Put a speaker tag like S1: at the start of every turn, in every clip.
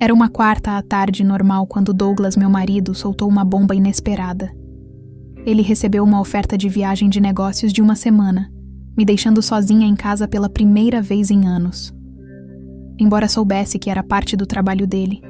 S1: Era uma quarta à tarde normal quando Douglas, meu marido, soltou uma bomba inesperada. Ele recebeu uma oferta de viagem de negócios de uma semana, me deixando sozinha em casa pela primeira vez em anos. Embora soubesse que era parte do trabalho dele,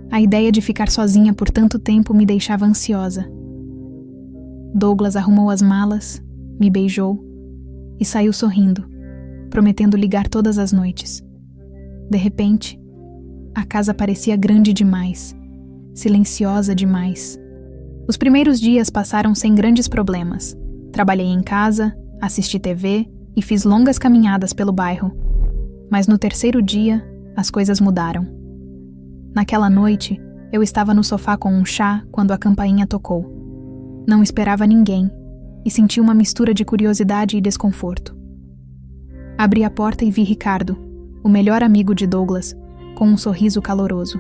S1: a ideia de ficar sozinha por tanto tempo me deixava ansiosa. Douglas arrumou as malas, me beijou e saiu sorrindo, prometendo ligar todas as noites. De repente, a casa parecia grande demais, silenciosa demais. Os primeiros dias passaram sem grandes problemas. Trabalhei em casa, assisti TV e fiz longas caminhadas pelo bairro. Mas no terceiro dia, as coisas mudaram. Naquela noite, eu estava no sofá com um chá quando a campainha tocou. Não esperava ninguém e senti uma mistura de curiosidade e desconforto. Abri a porta e vi Ricardo, o melhor amigo de Douglas, com um sorriso caloroso.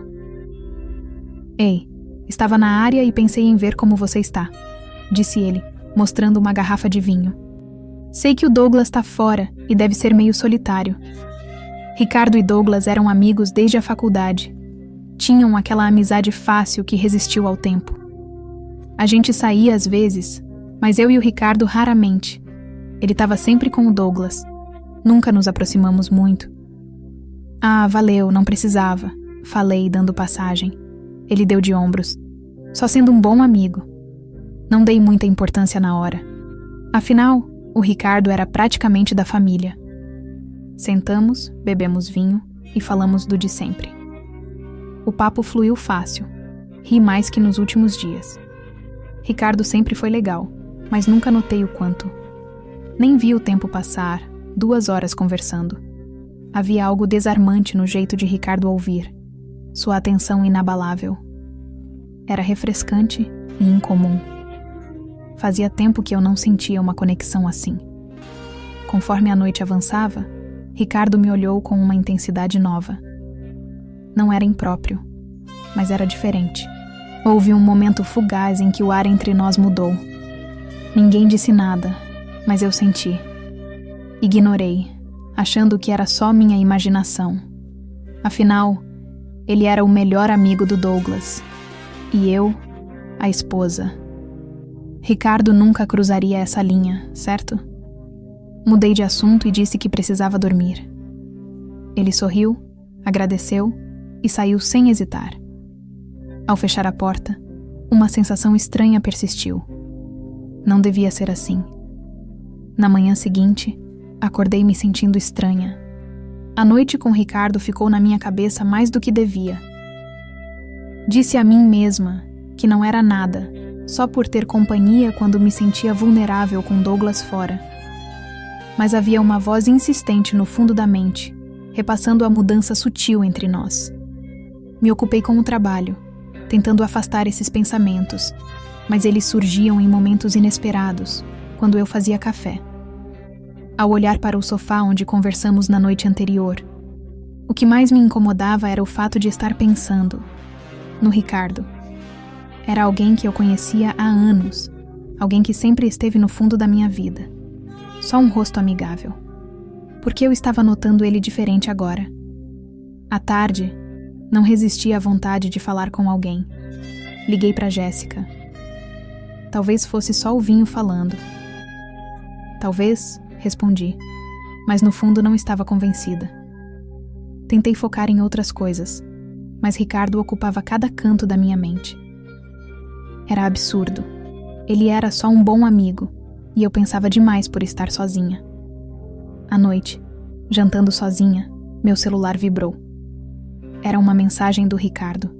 S1: Ei, estava na área e pensei em ver como você está, disse ele, mostrando uma garrafa de vinho. Sei que o Douglas está fora e deve ser meio solitário. Ricardo e Douglas eram amigos desde a faculdade. Tinham aquela amizade fácil que resistiu ao tempo. A gente saía às vezes, mas eu e o Ricardo raramente. Ele estava sempre com o Douglas. Nunca nos aproximamos muito. Ah, valeu, não precisava, falei, dando passagem. Ele deu de ombros. Só sendo um bom amigo. Não dei muita importância na hora. Afinal, o Ricardo era praticamente da família. Sentamos, bebemos vinho e falamos do de sempre. O papo fluiu fácil. Ri mais que nos últimos dias. Ricardo sempre foi legal, mas nunca notei o quanto. Nem vi o tempo passar, 2 horas conversando. Havia algo desarmante no jeito de Ricardo ouvir. Sua atenção inabalável. Era refrescante e incomum. Fazia tempo que eu não sentia uma conexão assim. Conforme a noite avançava, Ricardo me olhou com uma intensidade nova. Não era impróprio, mas era diferente. Houve um momento fugaz em que o ar entre nós mudou. Ninguém disse nada, mas eu senti. Ignorei, achando que era só minha imaginação. Afinal, ele era o melhor amigo do Douglas. E eu, a esposa. Ricardo nunca cruzaria essa linha, certo? Mudei de assunto e disse que precisava dormir. Ele sorriu, agradeceu e saiu sem hesitar. Ao fechar a porta, uma sensação estranha persistiu. Não devia ser assim. Na manhã seguinte, acordei me sentindo estranha. A noite com Ricardo ficou na minha cabeça mais do que devia. Disse a mim mesma que não era nada, só por ter companhia quando me sentia vulnerável com Douglas fora. Mas havia uma voz insistente no fundo da mente, repassando a mudança sutil entre nós. Me ocupei com o trabalho, tentando afastar esses pensamentos, mas eles surgiam em momentos inesperados, quando eu fazia café. Ao olhar para o sofá onde conversamos na noite anterior, o que mais me incomodava era o fato de estar pensando no Ricardo. Era alguém que eu conhecia há anos, alguém que sempre esteve no fundo da minha vida. Só um rosto amigável. Por que eu estava notando ele diferente agora? À tarde, não resisti à vontade de falar com alguém. Liguei para Jéssica. Talvez fosse só o vinho falando. Talvez, respondi, mas no fundo não estava convencida. Tentei focar em outras coisas, mas Ricardo ocupava cada canto da minha mente. Era absurdo. Ele era só um bom amigo, e eu pensava demais por estar sozinha. À noite, jantando sozinha, meu celular vibrou. Era uma mensagem do Ricardo.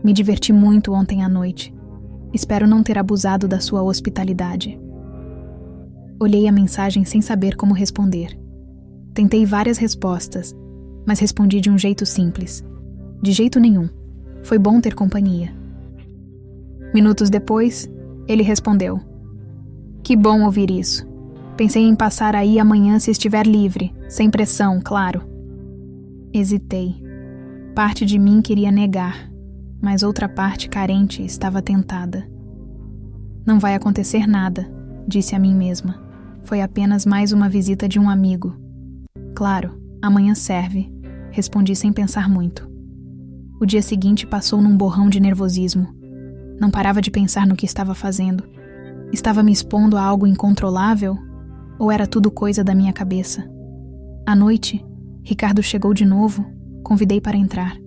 S1: Me diverti muito ontem à noite. Espero não ter abusado da sua hospitalidade. Olhei a mensagem sem saber como responder. Tentei várias respostas, mas respondi de um jeito simples. De jeito nenhum. Foi bom ter companhia. Minutos depois, ele respondeu. Que bom ouvir isso. Pensei em passar aí amanhã se estiver livre, sem pressão, claro. Hesitei. Parte de mim queria negar, mas outra parte carente estava tentada. Não vai acontecer nada, disse a mim mesma. Foi apenas mais uma visita de um amigo. Claro, amanhã serve, respondi sem pensar muito. O dia seguinte passou num borrão de nervosismo. Não parava de pensar no que estava fazendo. Estava me expondo a algo incontrolável? Ou era tudo coisa da minha cabeça? À noite, Ricardo chegou de novo, convidei para entrar.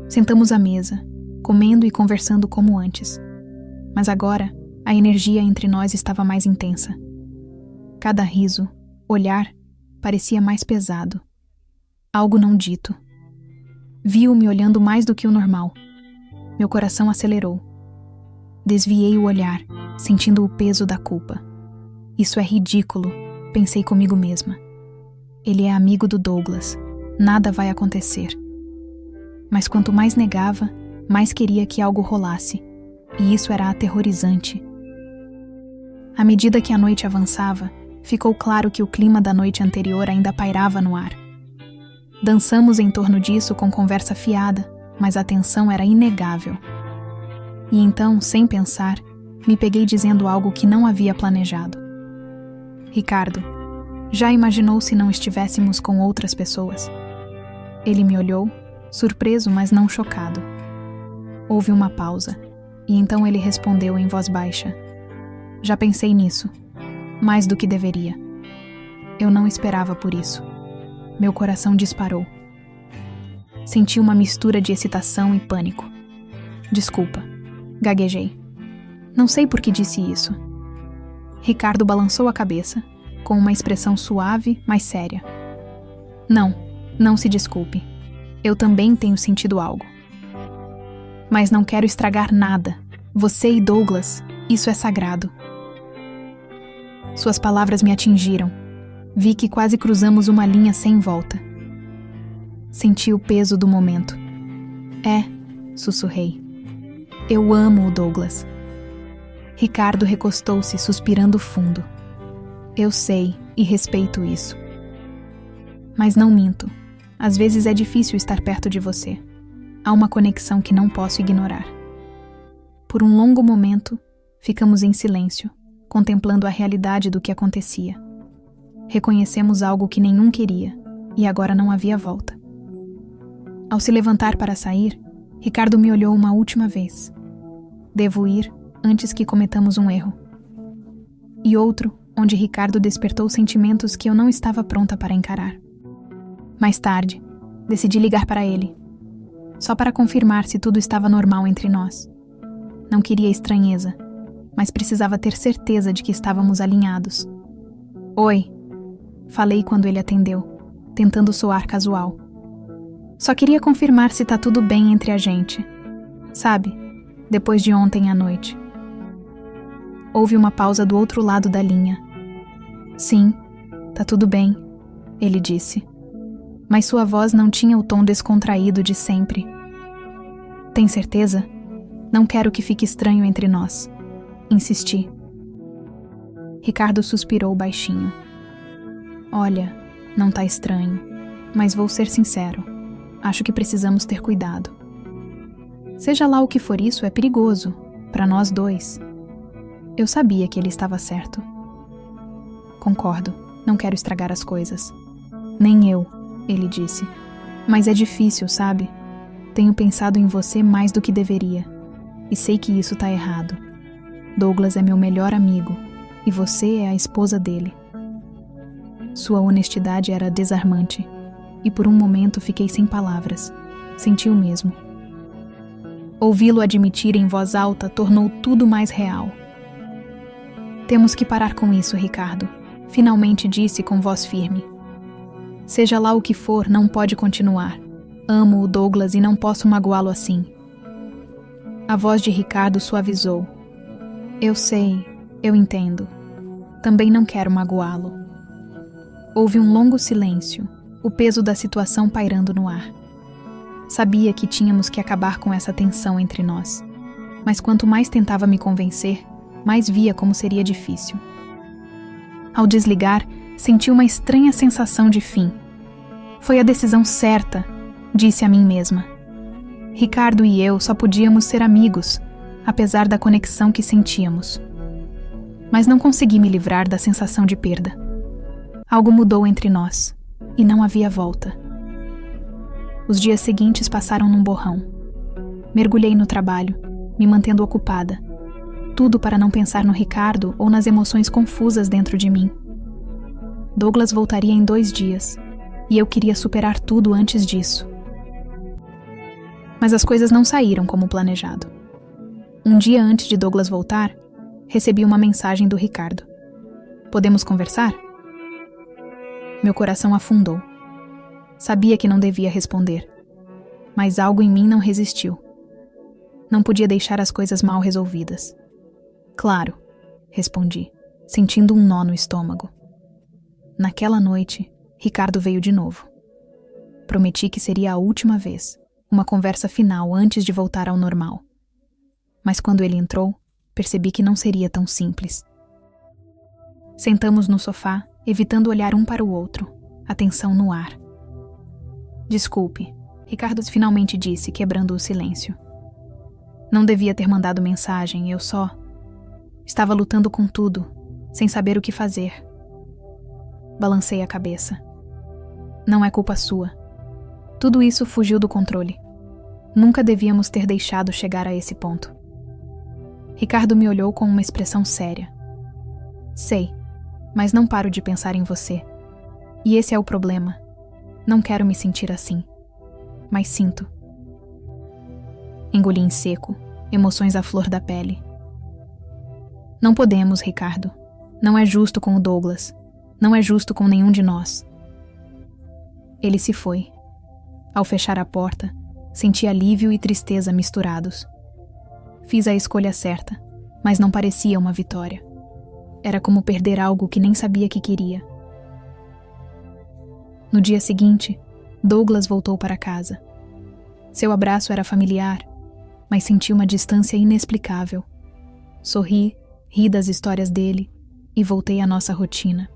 S1: Sentamos à mesa, comendo e conversando como antes. Mas agora, a energia entre nós estava mais intensa. Cada riso, olhar, parecia mais pesado. Algo não dito. Vi-o me olhando mais do que o normal. Meu coração acelerou. Desviei o olhar, sentindo o peso da culpa. Isso é ridículo, pensei comigo mesma. Ele é amigo do Douglas. Nada vai acontecer. Mas quanto mais negava, mais queria que algo rolasse. E isso era aterrorizante. À medida que a noite avançava, ficou claro que o clima da noite anterior ainda pairava no ar. Dançamos em torno disso com conversa fiada, mas a tensão era inegável. E então, sem pensar, me peguei dizendo algo que não havia planejado. Ricardo, já imaginou se não estivéssemos com outras pessoas? Ele me olhou, surpreso, mas não chocado. Houve uma pausa, e então ele respondeu em voz baixa. Já pensei nisso, mais do que deveria. Eu não esperava por isso. Meu coração disparou. Senti uma mistura de excitação e pânico. Desculpa, gaguejei. Não sei por que disse isso. Ricardo balançou a cabeça, com uma expressão suave, mas séria. Não se desculpe. Eu também tenho sentido algo. Mas não quero estragar nada. Você e Douglas, isso é sagrado. Suas palavras me atingiram. Vi que quase cruzamos uma linha sem volta. Senti o peso do momento. Sussurrei. Eu amo o Douglas. Ricardo recostou-se, suspirando fundo. Eu sei e respeito isso. Mas não minto. Às vezes é difícil estar perto de você. Há uma conexão que não posso ignorar. Por um longo momento, ficamos em silêncio, contemplando a realidade do que acontecia. Reconhecemos algo que nenhum queria, e agora não havia volta. Ao se levantar para sair, Ricardo me olhou uma última vez. Devo ir antes que cometamos um erro. E outro, onde Ricardo despertou sentimentos que eu não estava pronta para encarar. Mais tarde, decidi ligar para ele, só para confirmar se tudo estava normal entre nós. Não queria estranheza, mas precisava ter certeza de que estávamos alinhados. Oi, falei quando ele atendeu, tentando soar casual. Só queria confirmar se tá tudo bem entre a gente. Sabe, depois de ontem à noite. Houve uma pausa do outro lado da linha. Sim, tá tudo bem, ele disse. Mas sua voz não tinha o tom descontraído de sempre. Tem certeza? Não quero que fique estranho entre nós. Insisti. Ricardo suspirou baixinho. Olha, não tá estranho, mas vou ser sincero. Acho que precisamos ter cuidado. Seja lá o que for isso, é perigoso, para nós dois. Eu sabia que ele estava certo. Concordo, não quero estragar as coisas. Nem eu, ele disse. Mas é difícil, sabe? Tenho pensado em você mais do que deveria. E sei que isso tá errado. Douglas é meu melhor amigo, e você é a esposa dele. Sua honestidade era desarmante, e por um momento fiquei sem palavras. Senti o mesmo. Ouvi-lo admitir em voz alta tornou tudo mais real. Temos que parar com isso, Ricardo, finalmente disse com voz firme. Seja lá o que for, não pode continuar. Amo o Douglas e não posso magoá-lo assim. A voz de Ricardo suavizou. Eu sei, eu entendo. Também não quero magoá-lo. Houve um longo silêncio, o peso da situação pairando no ar. Sabia que tínhamos que acabar com essa tensão entre nós, mas quanto mais tentava me convencer, mais via como seria difícil. Ao desligar, senti uma estranha sensação de fim. Foi a decisão certa, disse a mim mesma. Ricardo e eu só podíamos ser amigos, apesar da conexão que sentíamos. Mas não consegui me livrar da sensação de perda. Algo mudou entre nós, e não havia volta. Os dias seguintes passaram num borrão. Mergulhei no trabalho, me mantendo ocupada. Tudo para não pensar no Ricardo ou nas emoções confusas dentro de mim. Douglas voltaria em 2 dias, e eu queria superar tudo antes disso. Mas as coisas não saíram como planejado. Um dia antes de Douglas voltar, recebi uma mensagem do Ricardo. Podemos conversar? Meu coração afundou. Sabia que não devia responder, mas algo em mim não resistiu. Não podia deixar as coisas mal resolvidas. Claro, respondi, sentindo um nó no estômago. Naquela noite, Ricardo veio de novo. Prometi que seria a última vez, uma conversa final antes de voltar ao normal. Mas quando ele entrou, percebi que não seria tão simples. Sentamos no sofá, evitando olhar um para o outro, a tensão no ar. Desculpe, Ricardo finalmente disse, quebrando o silêncio. Não devia ter mandado mensagem, eu só... Estava lutando com tudo, sem saber o que fazer. Balancei a cabeça. Não é culpa sua. Tudo isso fugiu do controle. Nunca devíamos ter deixado chegar a esse ponto. Ricardo me olhou com uma expressão séria. Sei, mas não paro de pensar em você. E esse é o problema. Não quero me sentir assim. Mas sinto. Engoli em seco, emoções à flor da pele. Não podemos, Ricardo. Não é justo com o Douglas. Não é justo com nenhum de nós. Ele se foi. Ao fechar a porta, senti alívio e tristeza misturados. Fiz a escolha certa, mas não parecia uma vitória. Era como perder algo que nem sabia que queria. No dia seguinte, Douglas voltou para casa. Seu abraço era familiar, mas senti uma distância inexplicável. Sorri, ri das histórias dele e voltei à nossa rotina.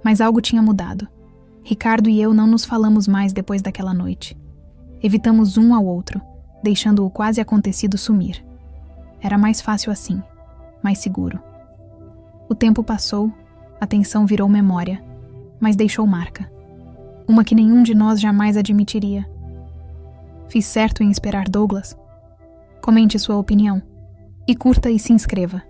S1: Mas algo tinha mudado. Ricardo e eu não nos falamos mais depois daquela noite. Evitamos um ao outro, deixando o quase acontecido sumir. Era mais fácil assim, mais seguro. O tempo passou, a tensão virou memória, mas deixou marca. Uma que nenhum de nós jamais admitiria. Fiz certo em esperar Douglas? Comente sua opinião. E curta e se inscreva.